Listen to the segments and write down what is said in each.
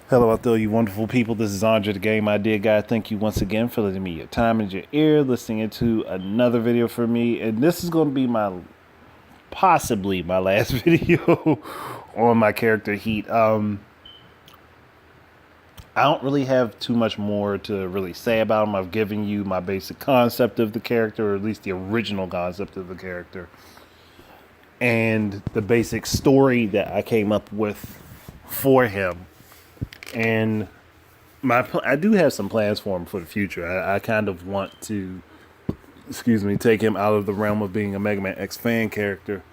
Hello out there, you wonderful people. This is Andre the Game Idea Guy. Thank you once again for letting me your time and your ear, listening into another video for me. And this is going to be possibly my last video on my character Heat. I don't really have too much more to really say about him. I've given you my basic concept of the character, or at least the original concept of the character, and the basic story that I came up with for him. And I do have some plans for him for the future. I kind of want to, take him out of the realm of being a Mega Man X fan character,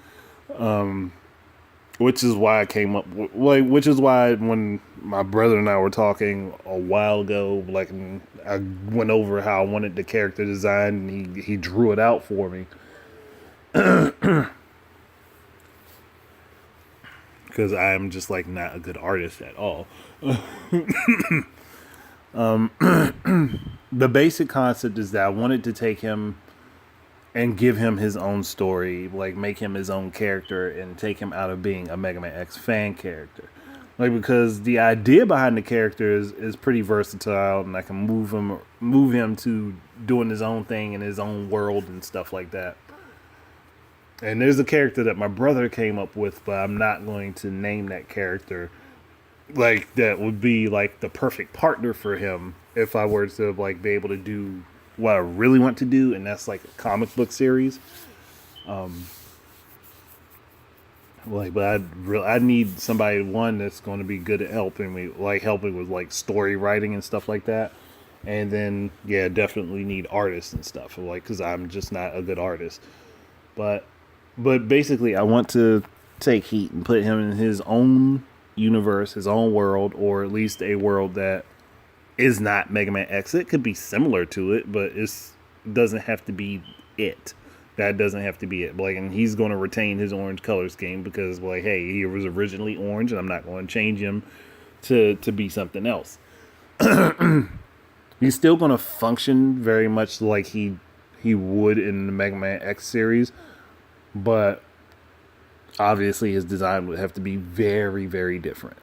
which is why I came up which is why when my brother and I were talking a while ago, like I went over how I wanted the character design, and he drew it out for me. Because I'm just like not a good artist at all. The basic concept is that I wanted to take him and give him his own story, like make him his own character and take him out of being a Mega Man X fan character. Like, because the idea behind the character is pretty versatile, and I can move him to doing his own thing in his own world and stuff like that. And there's a character that my brother came up with, but I'm not going to name that character. Like, that would be like the perfect partner for him if I were to like be able to do what I really want to do, and that's like a comic book series. But I need somebody, one, that's going to be good at helping me, like helping with like story writing and stuff like that. And then yeah, definitely need artists and stuff, like, because I'm just not a good artist. But basically, I want to take Heat and put him in his own universe, his own world, or at least a world that is not Mega Man X. It could be similar to it, but it doesn't have to be it. That doesn't have to be it. Like, and he's going to retain his orange color scheme because, like, hey, he was originally orange, and I'm not going to change him to be something else. He's still going to function very much like he would in the Mega Man X series, but obviously his design would have to be very, very different.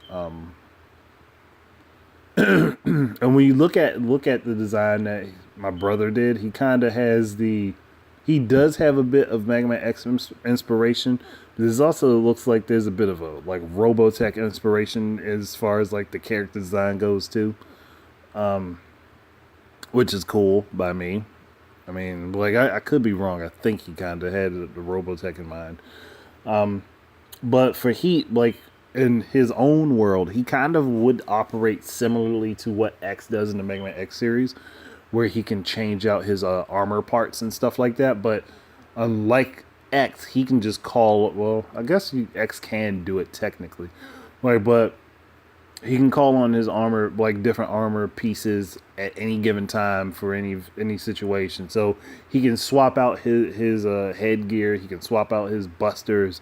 And when you look at the design that my brother did, he kind of has he does have a bit of Mega Man X inspiration. But this also looks like there's a bit of a like Robotech inspiration as far as like the character design goes too, which is cool by me. I mean, like I could be wrong. I think he kind of had the Robotech in mind. But for Heat, like in his own world, he kind of would operate similarly to what X does in the Mega Man X series, where he can change out his armor parts and stuff like that. But unlike X, he can just call. Well, I guess X can do it technically, like, but he can call on his armor, like different armor pieces at any given time for any situation. So he can swap out his headgear. He can swap out his busters.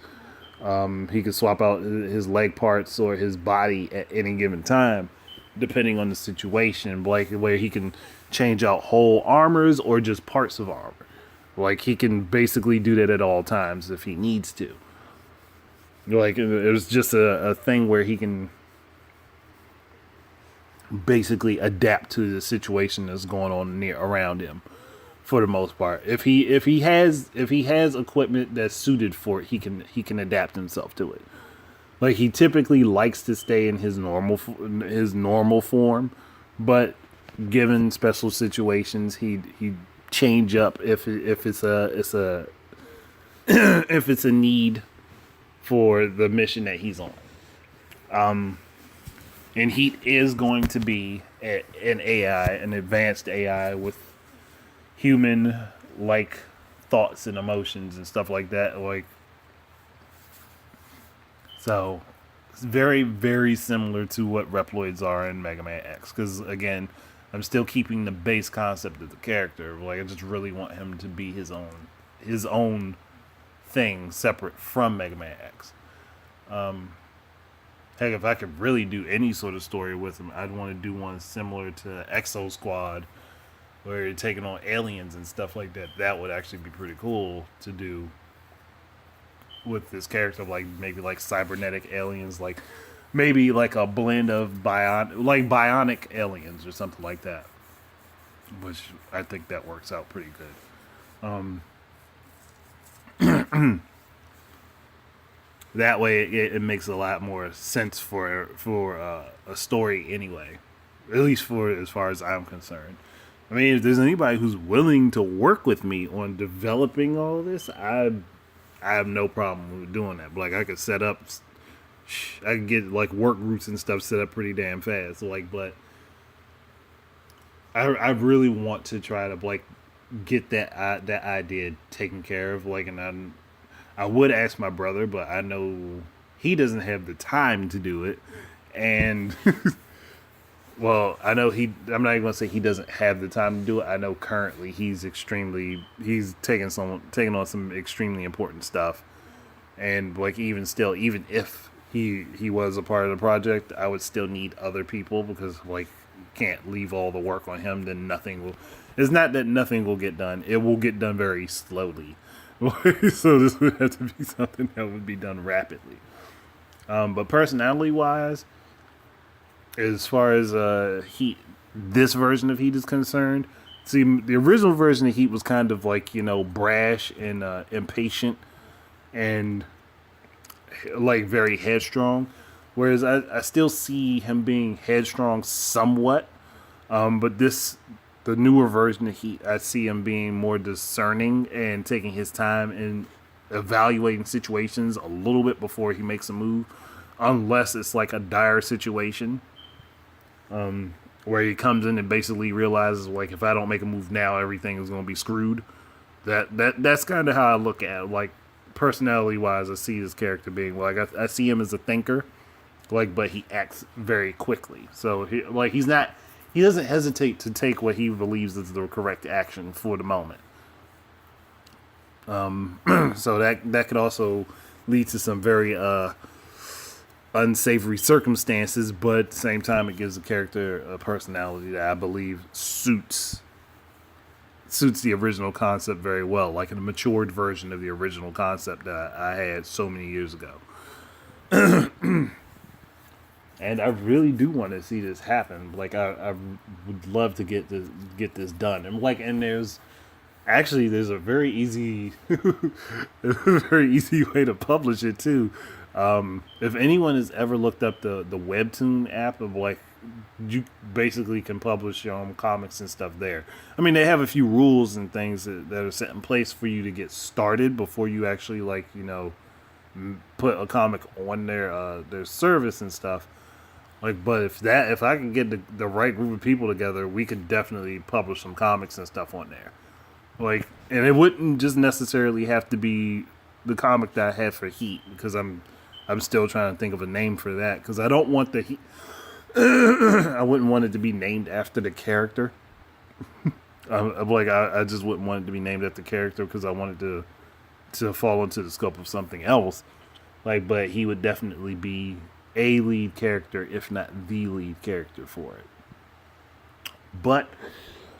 He can swap out his leg parts or his body at any given time, depending on the situation. Like, where he can change out whole armors or just parts of armor. Like, he can basically do that at all times if he needs to. Like, it was just a thing where he can basically adapt to the situation that's going on around him for the most part. If he has equipment that's suited for it, he can adapt himself to it. Like, he typically likes to stay in his normal form, but given special situations, he change up if it's a if it's a need for the mission that he's on. And Heat is going to be an AI, an advanced AI with human like thoughts and emotions and stuff like that. Like, so it's very, very similar to what Reploids are in Mega Man X. Because again, I'm still keeping the base concept of the character. Like, I just really want him to be his own thing, separate from Mega Man X. Heck, if I could really do any sort of story with him, I'd want to do one similar to Exo Squad, where you're taking on aliens and stuff like that. That would actually be pretty cool to do with this character, like maybe like cybernetic aliens, like maybe like a blend of bionic aliens or something like that, which I think that works out pretty good. That way, it makes a lot more sense for a story anyway, at least for as far as I'm concerned. I mean, if there's anybody who's willing to work with me on developing all this, I have no problem with doing that. But like, I could set up, I could get like work groups and stuff set up pretty damn fast. Like, but I really want to try to like get that idea taken care of. Like, and I would ask my brother, but I know he doesn't have the time to do it, and well, I know I'm not even gonna say he doesn't have the time to do it. I know currently he's taking on some extremely important stuff, and like even still, even if he was a part of the project, I would still need other people because like can't leave all the work on him. Then nothing will. It's not that nothing will get done. It will get done very slowly. So this would have to be something that would be done rapidly. But personality wise, as far as Heat, this version of Heat is concerned, see, the original version of Heat was kind of like, brash and impatient and like very headstrong. Whereas I still see him being headstrong somewhat. But the newer version of Heat, I see him being more discerning and taking his time and evaluating situations a little bit before he makes a move, unless it's like a dire situation, where he comes in and basically realizes like if I don't make a move now, everything is going to be screwed. That's kind of how I look at it. Like personality wise, I see this character being like I see him as a thinker, like but he acts very quickly. So he doesn't hesitate to take what he believes is the correct action for the moment. So that could also lead to some very unsavory circumstances, but at the same time, it gives the character a personality that I believe suits the original concept very well, like a matured version of the original concept that I had so many years ago. And I really do want to see this happen. Like I would love to get this done. And there's a very easy very easy way to publish it too. If anyone has ever looked up the Webtoon app of like you basically can publish your own comics and stuff there. I mean, they have a few rules and things that are set in place for you to get started before you actually put a comic on their service and stuff. Like, but if I can get the right group of people together, we could definitely publish some comics and stuff on there. Like, and it wouldn't just necessarily have to be the comic that I had for Heat, because I'm still trying to think of a name for that, because I don't want the Heat. I wouldn't want it to be named after the character. I just wouldn't want it to be named after the character because I wanted to fall into the scope of something else. Like, but he would definitely be a lead character, if not the lead character for it. But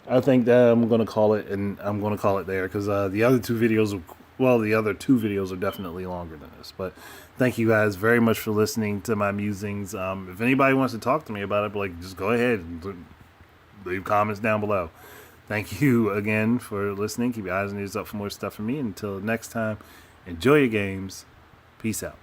I think that I'm going to call it, and I'm going to call it there, because the other two videos are definitely longer than this. But thank you guys very much for listening to my musings. If anybody wants to talk to me about it, just go ahead and leave comments down below. Thank you again for listening. Keep your eyes and ears up for more stuff from me. Until next time, enjoy your games. Peace out.